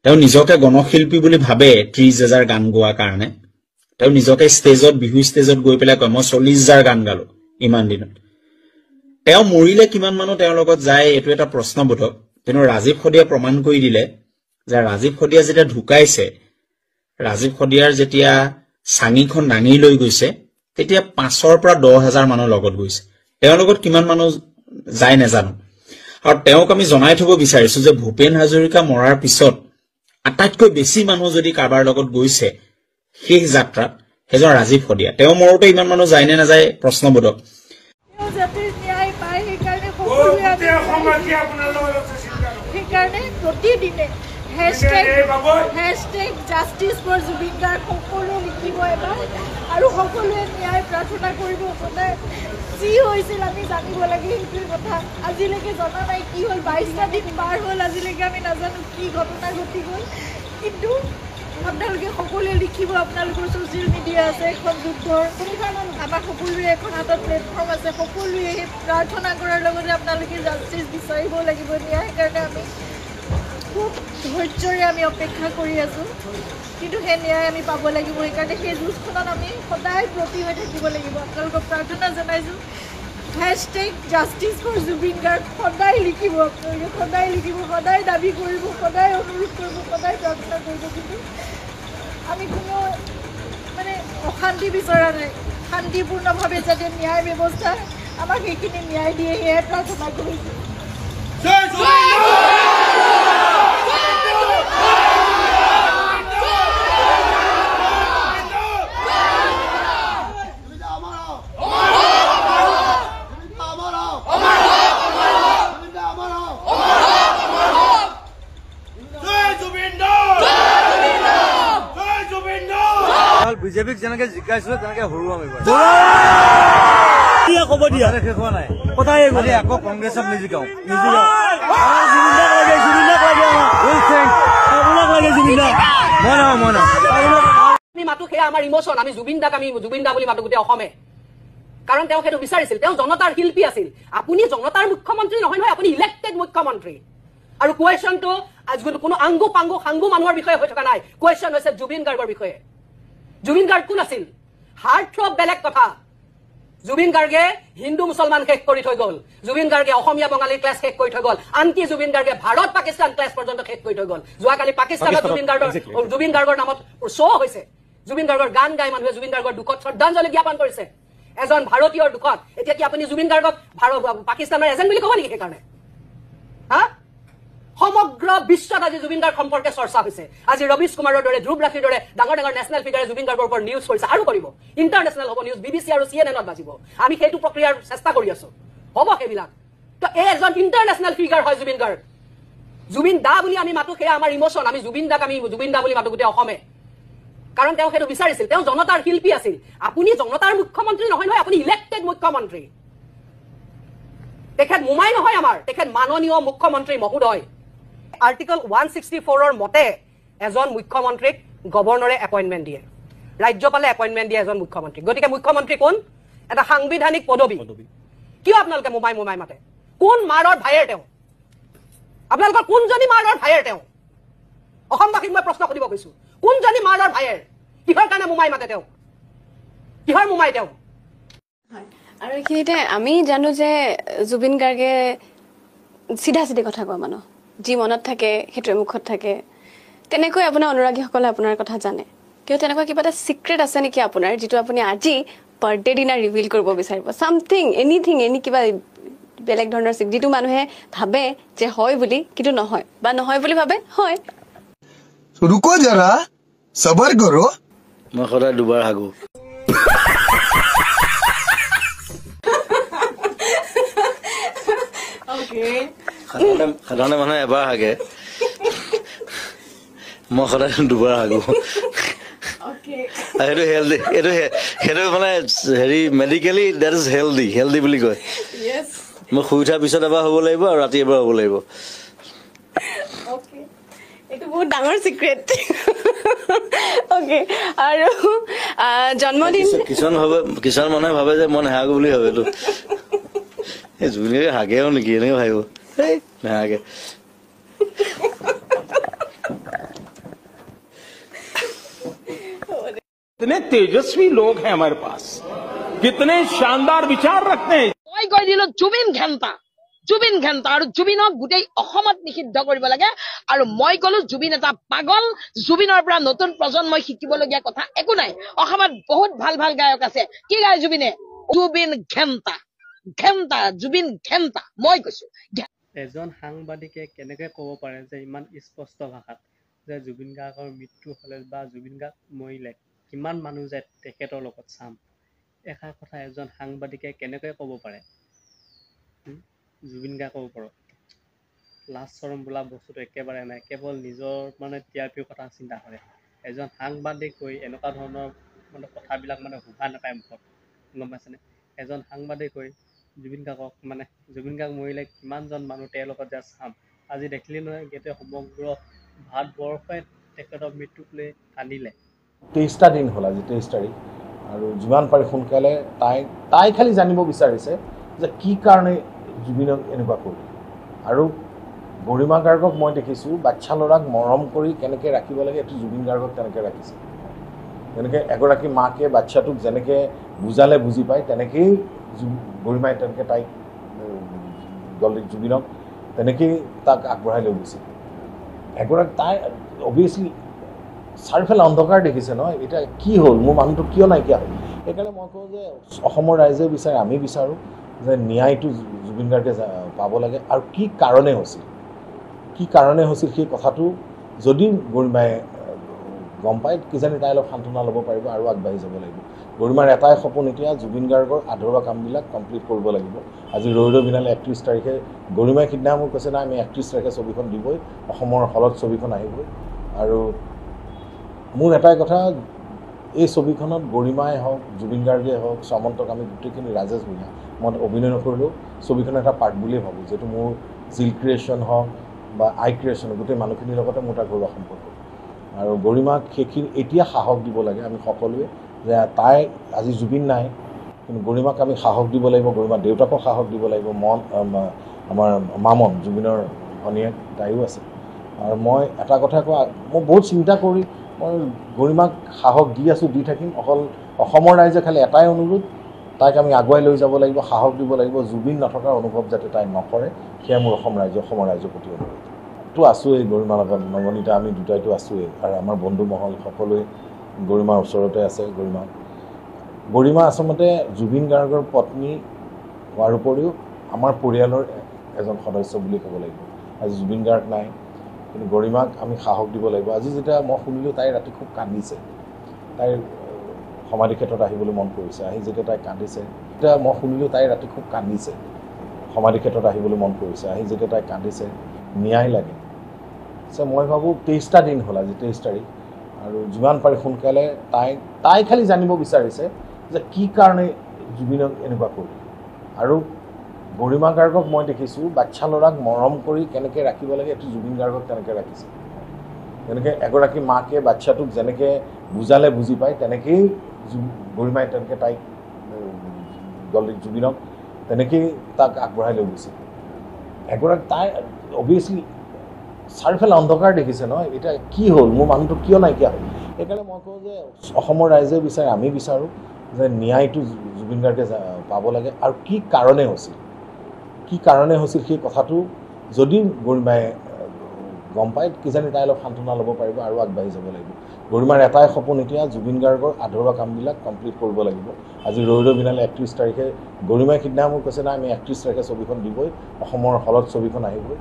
তেওঁ নিজকে গণশিল্পী বুলি ভাবে 30,000 গান গোৱাৰ কাৰণে তেওঁ নিজকে ষ্টেজত বিহু ষ্টেজত গৈ পেলাই কয় মই 40,000 গান গালো ইমান দিনত তেওঁ মৰিলে কিমান মানুহ তেওঁৰ লগত যায় এটো এটা প্ৰশ্নবোধক কিন্তু ৰাজীৱ খদিয়া প্ৰমাণ কৰি দিলে যে ৰাজীৱ খদিয়া যেতিয়া ঢুকাইছে ৰাজীৱ খদিয়াৰ যেতিয়া সাঙিখন দাঙি লৈ গৈছে তেতিয়া 5ৰ পৰা 10,000 মানুহ লগত গৈছে তেওঁৰ লগত কিমান মানুহ যায় নাজানো আৰু তেওঁক আমি জনাই থব বিচাৰিছো যে ভূপেন হাজৰিকা মৰাৰ পিছত আটাইতকৈ বেছি মানুহ যদি কাৰবাৰ লগত গৈছে শেষ যাত্ৰাত হেজন ৰাজীৱ খদিয়া তেওঁ মৰোতে ইমান মানুহ যায় নে নাযায় প্ৰশ্নবোধক সেইকাৰণে প্ৰতিদিনে hashtag justice for Zubin Garg সকলো লিখিব এবাৰ আৰু সকলোৱে ন্যায় প্ৰাৰ্থনা কৰিব সদায় যি হৈছিল আমি জানিব লাগে এইটোৰ কথা আজিলৈকে জনা নাই কি হ'ল 22টা দিন পাৰ হ'ল আজিলৈকে আমি নাজানো কি ঘটনা ঘটি গ'ল কিন্তু আপোনালোকে সকলোৱে লিখিব আপোনালোকৰ ছ'চিয়েল মিডিয়া আছে এখন যুদ্ধৰ আমাৰ সকলোৰে এখন হাতত প্লেটফৰ্ম আছে সকলোৱে প্ৰাৰ্থনা কৰাৰ লগতে আপোনালোকে জাষ্টিচ বিচাৰিব লাগিব ন্যায় কাৰণে আমি খুব ধৈৰ্যৰে আমি অপেক্ষা কৰি আছোঁ কিন্তু সেই ন্যায় আমি পাব লাগিব সেইকাৰণে সেই যুঁজখনত আমি সদায় ব্ৰতী হৈ থাকিব লাগিব আপোনালোকক প্ৰাৰ্থনা জনাইছোঁ hashtag justice for Zubin Garg সদায় লিখিব আপোনালোকে সদায় লিখিব সদায় দাবী কৰিব সদায় অনুৰোধ কৰিব সদায় প্ৰাৰ্থনা কৰিব কিন্তু আমি কোনো মানে অশান্তি বিচৰা নাই শান্তিপূৰ্ণভাৱে যাতে ন্যায় ব্যৱস্থা আমাক সেইখিনি ন্যায় দিয়ে সেয়াই প্ৰাৰ্থনা কৰিছোঁ বিজেপিক যেনেকে জিকাইছো তেনেকে হৰুৱা আমি ক'ব দিয়া শেষ হোৱা নাই কথাই আকৌ কংগ্ৰেছক নিজিকাও মাতো সেয়া আমাৰ ইমোচন আমি জুবিন দাক আমি জুবিন দা বুলি মাতো গোটেই অসমে কাৰণ তেওঁ সেইটো বিচাৰিছিল তেওঁ জনতাৰ শিল্পী আছিল আপুনি জনতাৰ মুখ্যমন্ত্ৰী নহয় নহয় আপুনি ইলেক্টেড মুখ্যমন্ত্ৰী আৰু কুৱেশ্যনটো কোনো আংগু পাংগু সাংগু মানুহৰ বিষয়ে হৈ থকা নাই কুৱেশ্যন হৈছে জুবিন গাৰ্গৰ বিষয়ে জুবিন গাৰ্গ কোন আছিল হাৰ্ট থ্ৰব বেলেগ কথা জুবিন গাৰ্গে হিন্দু মুছলমান শেষ কৰি থৈ গ'ল জুবিন গাৰ্গে অসমীয়া বঙালী ক্লাছ শেষ কৰি থৈ গ'ল আনকি জুবিন গাৰ্গে ভাৰত পাকিস্তান ক্লাছ পৰ্যন্ত শেষ কৰি থৈ গ'ল যোৱাকালি পাকিস্তানত জুবিন গাৰ্গৰ নামত শ্ব' হৈছে জুবিন গাৰ্গৰ গান গাই মানুহে জুবিন গাৰ্গৰ দুখত শ্ৰদ্ধাঞ্জলি জ্ঞাপন কৰিছে এজন ভাৰতীয়ৰ দুখত এতিয়া কি আপুনি জুবিন গাৰ্গক পাকিস্তানৰ এজেণ্ট বুলি ক'ব নেকি সেইকাৰণে হা সমগ্ৰ বিশ্বত আজি জুবিন গাৰ্গ সম্পৰ্কে চৰ্চা হৈছে আজি ৰবিশ কুমাৰৰ দৰে ধ্ৰুৱ ৰাঠিৰ দৰে ডাঙৰ ডাঙৰ নেশ্যনেল ফিগাৰে জুবিন গাৰ্গৰ ওপৰত নিউজ কৰিছে আৰু কৰিব ইণ্টাৰনেশ্যনেল হ'ব নিউজ BBC আৰু CNN বাজিব আমি সেইটো প্ৰক্ৰিয়াৰ চেষ্টা কৰি আছো হ'ব সেইবিলাক তো এই এজন ইণ্টাৰনেশ্যনেল ফিগাৰ হয় জুবিন গাৰ্গ জুবিন দা বুলি আমি মাতো সেয়া আমাৰ ইমোচন আমি জুবিন দাক আমি জুবিন দা বুলি মাতো গোটেই অসমে কাৰণ তেওঁ সেইটো বিচাৰিছিল তেওঁ জনতাৰ শিল্পী আছিল আপুনি জনতাৰ মুখ্যমন্ত্ৰী নহয় নহয় আপুনি ইলেক্টেড মুখ্যমন্ত্ৰী তেখেত মুমাই নহয় আমাৰ তেখেত মাননীয় মুখ্যমন্ত্ৰী মহোদয় আৰ্টিকল 164 মতে এজন মুখ্যমন্ত্ৰীক গভৰ্ণৰে এপইণ্টমেণ্ট দিয়ে ৰাজ্যপালে এপইণ্টমেণ্ট দিয়ে এজন মুখ্যমন্ত্ৰী গতিকে মুখ্যমন্ত্ৰী কোন এটা সাংবিধানিক পদবী কিয় আপোনালোকে মুমাই মুমাই মাতে কোন মাৰৰ ভাইয়েৰ তেওঁ আপোনালোকৰ কোনজনী মাৰৰ ভাইয়েৰ তেওঁ অসমবাসীক মই প্ৰশ্ন সুধিব কৈছো কোনজনী মাৰৰ ভাইয়েৰ কিহৰ কাৰণে মুমাই মাতে তেওঁ কিহৰ মুমাই তেওঁ আৰু এইখিনিতে আমি জানো যে জুবিন গাৰ্গে চিধা চিধি কথা কয় মানুহ যি মনত থাকে সেইটোৱে মুখত থাকে তেনেকৈ আপোনাৰ অনুৰাগীসকলে আপোনাৰ কথা জানে কিয় তেনেকুৱা কিবা এটা সিক্ৰেট আছে নেকি আপোনাৰ যিটো আপুনি আজি বাৰ্থডে দিনা ৰিভিল কৰিব বিচাৰিব সামথিং এনিথিং এনি কিবা বেলেগ ধৰণৰ যিটো মানুহে ভাবে যে হয় বুলি কিন্তু নহয় বা নহয় বুলি ভাবে হয় रुको जरा सबर करो মই সদায় দুবাৰ হাগো সাধাৰণতে মানুহে এবাৰ হাগে মই সদায় দুবাৰ হাগো সেইটো হেল্ডি সেইটো মানে হেৰি মেডিকেলি দেট ইজ হেল্ডি বুলি কয় মই শুই উঠাৰ পিছত এবাৰ হ'ব লাগিব আৰু ৰাতি এবাৰ হ'ব লাগিব এইটো বহুত ডাঙৰ সিক্ৰেট ওকে আৰু জন্মদিন কিছুমান মানুহে ভাবে যে মই নেহাগো বুলি ভাবে এইটো এই জুবিনে হাগেও নেকি এনেকে ভাবিব নাহাগে कितने तेजस्वी लोग हैं हमारे पास, कितने शानदार विचार रखते हैं। মই কৈ দিলো জুবিন ঘেণ্টা আৰু জুবিনক গোটেই অসমত নিষিদ্ধ কৰিব লাগে আৰু মই কলো জুবিন এটা পাগল জুবিনৰ পৰা নতুন প্ৰজন্মই শিকিবলগীয়া কথা একো নাই অসমত বহুত ভাল ভাল গায়ক আছে কি গায় জুবিনে জুবিন ঘেণ্টা জুবিন ঘেণ্টা মই কৈছো এজন সাংবাদিকে কেনেকৈ ক'ব পাৰে যে ইমান স্পষ্ট ভাষাত যে জুবিন গাৰ্গৰ মৃত্যু হ'লে বা জুবিন গাৰ্গ মৰিলে কিমান মানুহ যায় তেখেতৰ লগত চাম এষাৰ কথা এজন সাংবাদিকে কেনেকৈ ক'ব পাৰে জুবিন গাৰ্গৰ ওপৰত লাজ চৰম বোলা বস্তুটো একেবাৰে নাই কেৱল নিজৰ মানে টিআৰপিৰ কথা চিন্তা কৰে এজন সাংবাদিক হৈ এনেকুৱা ধৰণৰ মানে কথাবিলাক মানে শুভা নাপায় মুখত গম পাইছেনে এজন সাংবাদিক হৈ জুবিন গাৰ্গ মৰিলে কিমানজন মানুহ তেওঁৰ লগত যে চাম আজি দেখিলি নহয় গোটেই সমগ্ৰ ভাৰতবৰ্ষই তেখেতৰ মৃত্যুক লৈ কান্দিলে 23টা দিন হ'ল আজি 23 তাৰিখ আৰু যিমান পাৰি সোনকালে তাই খালি জানিব বিচাৰিছে যে কি কাৰণে জুবিনক এনেকুৱা কৰিলে আৰু গৰিমা গাৰ্গক মই দেখিছোঁ বাচ্চা ল'ৰাক মৰম কৰি কেনেকৈ ৰাখিব লাগে এইটো জুবিন গাৰ্গক তেনেকৈ ৰাখিছে তেনেকৈ এগৰাকী মাকে বাচ্চাটোক যেনেকৈ বুজালে বুজি পায় তেনেকেই গৰিমাই তেনেকৈ তাইক জুবিনক তেনেকেই তাক আগবঢ়াই লৈ গৈছিল এগৰাকী তাই অভিয়াছলি চাৰিওফালে অন্ধকাৰ দেখিছে নহয় এতিয়া কি হ'ল মোৰ মানুহটো কিয় নাইকিয়া হ'ল সেইকাৰণে মই কওঁ যে অসমৰ ৰাইজে বিচাৰে আমি বিচাৰোঁ যে ন্যায়টো জুবিন গাৰ্গে পাব লাগে আৰু কি কাৰণে হৈছিল সেই কথাটো যদি গৰিমাই গম পায় কিজানি তাই অলপ সান্তনা ল'ব পাৰিব আৰু আগবাঢ়ি যাব লাগিব গৰিমাৰ এটাই সপোন এতিয়া জুবিন গাৰ্গৰ আধৰুৱা কামবিলাক কমপ্লিট কৰিব লাগিব আজি ৰৈ ৰৈ বিনালে 31 তাৰিখে গৰিমাই সিদিনা মোক কৈছে না আমি 31 তাৰিখে ছবিখন দিবই অসমৰ হলত ছবিখন আহিবই আৰু মোৰ এটাই কথা এই ছবিখনত গৰিমাই হওক জুবিন গাৰ্গে হওক সামন্তক আমি গোটেইখিনি ৰাজেশ ভূঞা মই অভিনয় নকৰিলেও ছবিখন এটা পাৰ্ট বুলিয়ে ভাবোঁ যিহেতু মোৰ জিল ক্ৰিয়েশ্যন হওক বা আই ক্ৰিয়েশ্যন গোটেই মানুহখিনিৰ লগতে মোৰ এটা ঘৰুৱা সম্পৰ্ক আৰু গৰিমাক সেইখিনি এতিয়া সাহস দিব লাগে আমি সকলোৱে যে তাই আজি জুবিন নাই কিন্তু গৰিমাক আমি সাহস দিব লাগিব গৰিমাৰ দেউতাকক সাহস দিব লাগিব আমাৰ মামন জুবিনৰ ভনীয়েক তাইও আছে আৰু মই এটা কথা কোৱা মই বহুত চিন্তা কৰি মই গৰিমাক সাহস দি আছোঁ দি থাকিম অকল অসমৰ ৰাইজে খালি এটাই অনুৰোধ তাইক আমি আগুৱাই লৈ যাব লাগিব সাহস দিব লাগিব জুবিন নথকাৰ অনুভৱ যাতে তাই নকৰে সেয়া মোৰ অসমৰ ৰাইজৰ প্ৰতি অনুৰোধ তো আছোঁৱেই গৰিমাৰ লগত নৱনীতা আমি দুটাইতো আছোঁৱেই আৰু আমাৰ বন্ধু মহল সকলোৱে গৰিমাৰ ওচৰতে আছে গৰিমা আচলতে জুবিন গাৰ্গৰ পত্নী হোৱাৰ উপৰিও আমাৰ পৰিয়ালৰ এজন সদস্য বুলি ক'ব লাগিব আজি জুবিন গাৰ্গ নাই কিন্তু গৰিমাক আমি সাহস দিব লাগিব আজি যেতিয়া মই শুনিলোঁ তাই ৰাতি খুব কান্দিছে তাইৰ সমাধি ক্ষেত্ৰত আহিবলৈ মন কৰিছে আহি যেতিয়া তাই কান্দিছে তেতিয়া মই শুনিলোঁ তাই ৰাতি খুব কান্দিছে সমাধি ক্ষেত্ৰত আহিবলৈ মন কৰিছে আহি যেতিয়া তাই কান্দিছে ন্যায় লাগে মই ভাবোঁ 23টা দিন হ'ল আজি 23 তাৰিখ আৰু যিমান পাৰি সোনকালে তাই খালি জানিব বিচাৰিছে যে কি কাৰণে জুবিনক এনেকুৱা কৰিলে আৰু গৰিমা গাৰ্গক মই দেখিছোঁ বাচ্চা ল'ৰাক মৰম কৰি কেনেকৈ ৰাখিব লাগে এইটো জুবিন গাৰ্গক তেনেকৈ ৰাখিছে তেনেকৈ এগৰাকী মাকে বাচ্চাটোক যেনেকৈ বুজালে বুজি পায় তেনেকেই গৰিমাই তেনেকৈ তাইক জুবিনক তেনেকেই তাক আগবঢ়াই লৈ গৈছিল এগৰাকী তাই অভিয়াছলি চাৰিওফালে অন্ধকাৰ দেখিছে নহয় এতিয়া কি হ'ল মোৰ মানুহটো কিয় নাইকিয়া হ'ল সেইকাৰণে মই কওঁ যে অসমৰ ৰাইজে বিচাৰে আমি বিচাৰোঁ যে ন্যায়টো জুবিন গাৰ্গে পাব লাগে আৰু কি কাৰণে হৈছিল সেই কথাটো যদি গৰিমাই গম পায় কিজানি তাই অলপ সান্তনা ল'ব পাৰিব আৰু আগবাঢ়ি যাব লাগিব গৰিমাৰ এটাই সপোন এতিয়া জুবিন গাৰ্গৰ আধৰুৱা কামবিলাক কমপ্লিট কৰিব লাগিব আজি ৰৈ ৰৈ বিনালে 31 তাৰিখে গৰিমাই সিদিনা মোক কৈছে না আমি 31 তাৰিখে ছবিখন দিবই অসমৰ হলত ছবিখন আহিবই